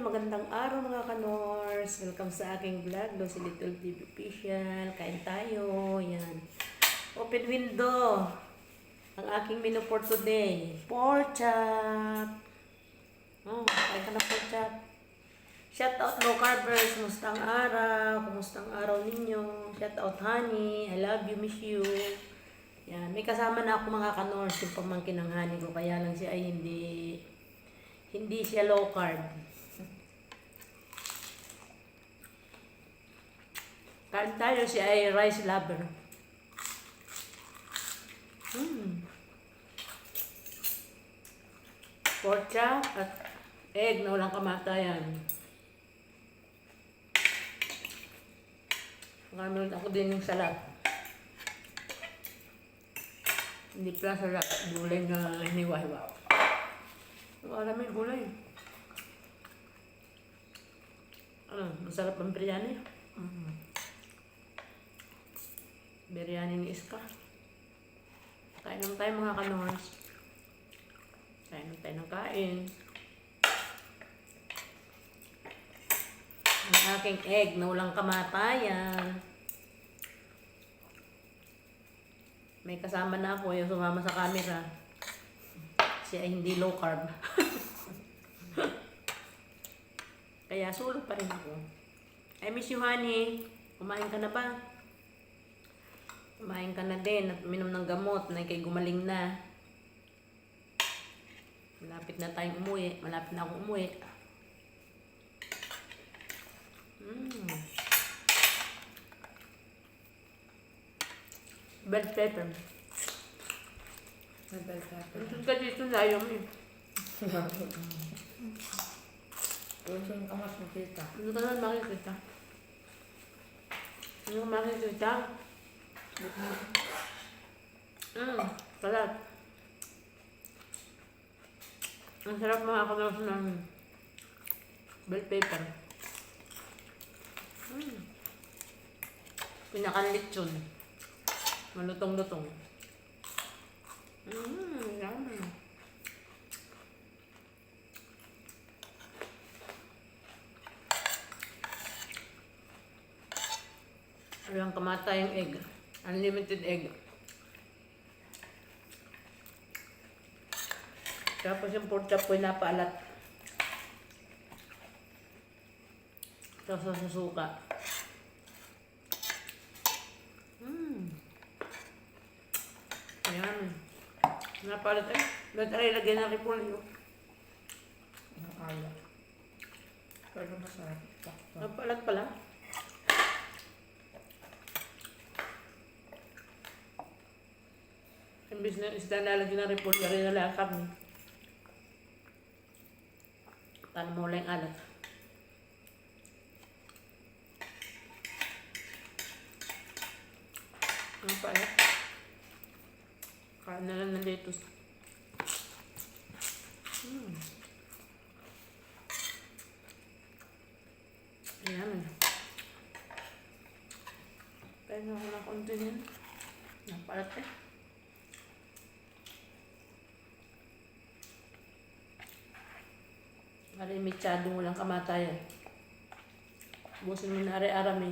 magandang araw mga kanors. Welcome sa aking vlog, si Little TV Official. Kain tayo, yan. Open window. Ang aking menu for today, pork chop. Oh, kain ka na pork chop. Shout out low carbers, kumusta ang araw? Kumusta ang araw ninyo? Shout out honey, I love you, miss you. Yan, may kasama na ako mga kanors, yung pamangkin ng honey ko, kaya lang siya ay hindi siya low carb. Kain tayo, siya ay rice lover. Pork chop at egg na walang kamatayan. Gamit ako din yung salad. Hindi pala salad, gulay na hiniwa-hiwa. Alam mo yung gulay. Masarap ang biryani. Biryani ni Iska. Kain lang tayo mga kanors. Kain lang tayo ng kain. Ang aking egg na walang kamatayan. May kasama na ako yung sumama sa camera. Siya ay hindi low carb. Kaya sulog pa rin ako. I miss you, honey. Kumain ka na ba? Kumain ka na din at uminom ng gamot na kay gumaling na. Malapit na tayong umuwi. Malapit na akong umuwi. Bell pepper. Bell pepper. Ang ka dito na ayaw mo eh. Gusto yung kamas mo kita. Ano ka naman makikita? Ano ka makikita? Salat. Ang sarap mga kanors ng bell pepper. Pinakanlitsyon. Malutong-lutong. Yummy. Alang kamatayang egg. Unlimited egg. Tapos yung pork chop ko ay napaalat. Tapos sa suka. Ayan. Napaalat eh. Ba't ay lagyan ng repolyo? Ang alak. Pero masarap. Napaalat pala. Imbis na isda nalagyan ng repolyo, rin nala ang karne. Paano mo wala yung alat? Ano pa alat? Kain na lang ng lettuce. Ayan. Kaya na ako ng konti din. Napalat eh. Maray mitsado mo lang kamatayan. Busin mo na ari-arami.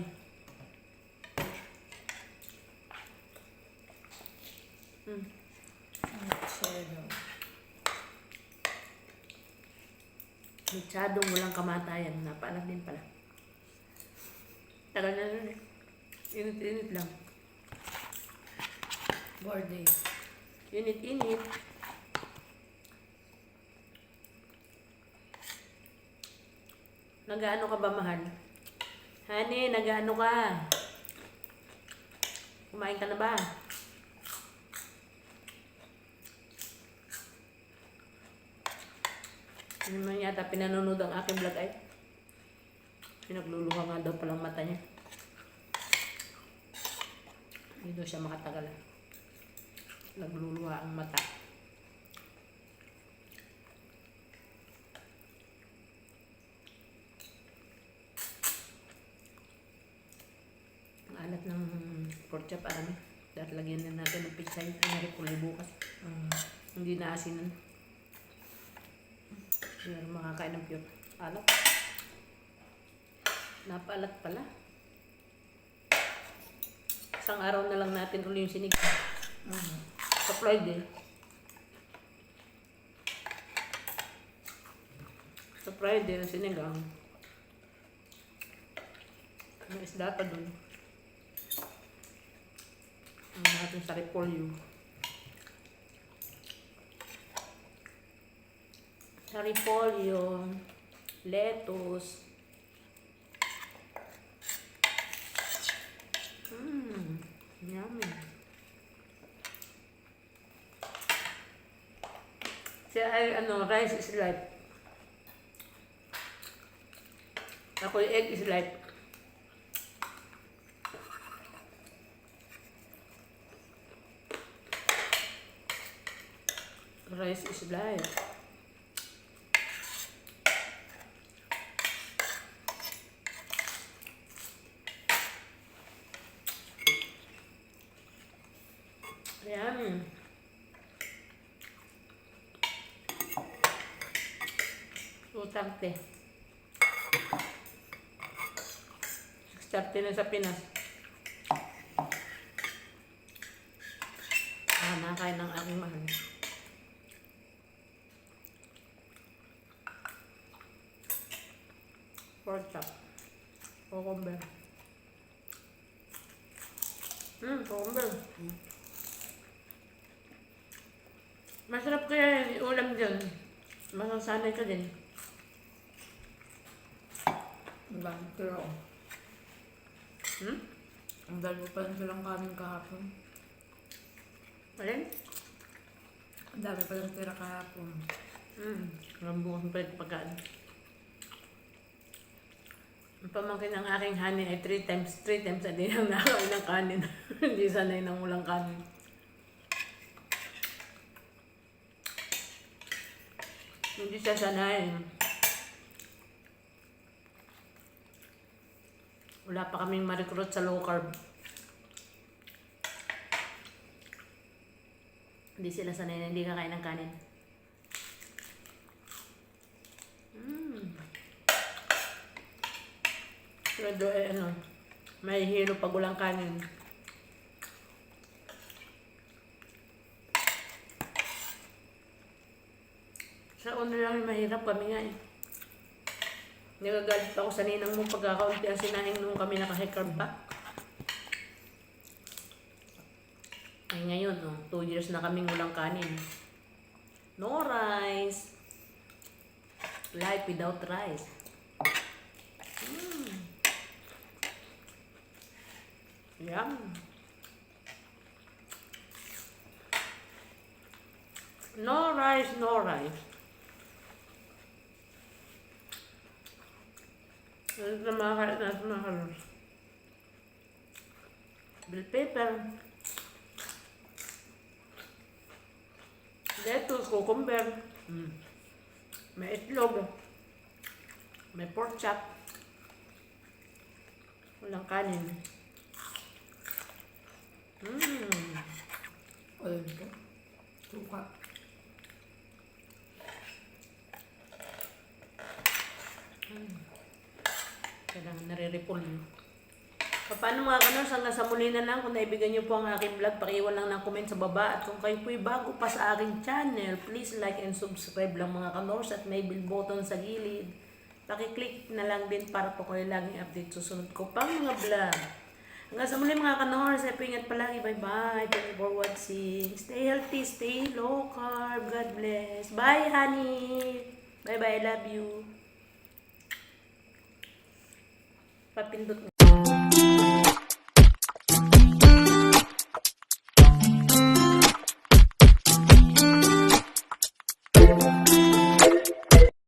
Mitsado mo lang kamatayan. Napaalat din pala. Tagal na rin eh. Init-init lang. Borde. Init-init. Nagaano ka ba, mahal? Honey, nagaano ka? Kumain ka na ba? Hindi naman yata pinanonood ang aking vlog ay. Pinagluluha nga daw palang mata niya. Hindi daw siya makatagal. Nagluluha ang mata. Alat ng pork chop arami. Dahil lagyan na natin ng pichay. Ay, kulay bukas. Hindi na asinan. Hindi na makakain ng pure. Alat. Napaalat pala. Isang araw na lang natin ulit yung sinigang. Sa Friday. Sa Friday na sinigang. May isda pa dun. Ang natin sa repolyo. Sa repolyo, lettuce. Yummy. Siya ay rice is life. Ako yung egg is life. Rice is life. Ayan. Utang-te. 6:30 na sa Pinas. Nakain ng aking mahal. Pork chop. Cucumber. Cucumber. Masarap kaya yung ulam dyan. Masasanay ka din. Ang dami pero ang dalawa pa lang silang kanin kahapon. Alin? Ang dami pa lang tira kahapon. Rambukan pa yung pagkaan. Ang pamangkin ng aking honey ay 3 times a day ang nakain ng kanin. Hindi sanay ng walang kanin. Hindi siya sanay. Wala pa kaming ma-recruit sa low carb. Hindi sila sanay na hindi kakain ng kanin. Pero may hilo pag walang kanin. Sa una lang yung mahirap kami nga eh. Nagagalit ako sa ninang mo pagkakaunti ang sinaing nung kami naka-high-carb pa. Ay ngayon, 2 years na kaming walang kanin. No rice. Life without rice. Yum. No rice, no rice. Ito na makakalit natin mga kalos. Bell pepper. Lettuce, cucumber. May itlog. May pork chop. Walang kanin. Oil po. Suka. Kailangan nare-repolyo. Paano mga kanors, hanggang sa muli na lang. Kung naibigan niyo po ang aking vlog, pakiiwan lang ng comment sa baba. At kung kayo po'y bago pa sa aking channel, please like and subscribe lang mga kanors. At may bell button sa gilid. Paki-click na lang din para po kayo laging update susunod ko pang mga vlog. Hanggang sa muli mga kanors, ingat palagi. Bye-bye. Thank you for watching. Stay healthy, stay low carb. God bless. Bye, honey. Bye-bye. I love you. Papindot mo.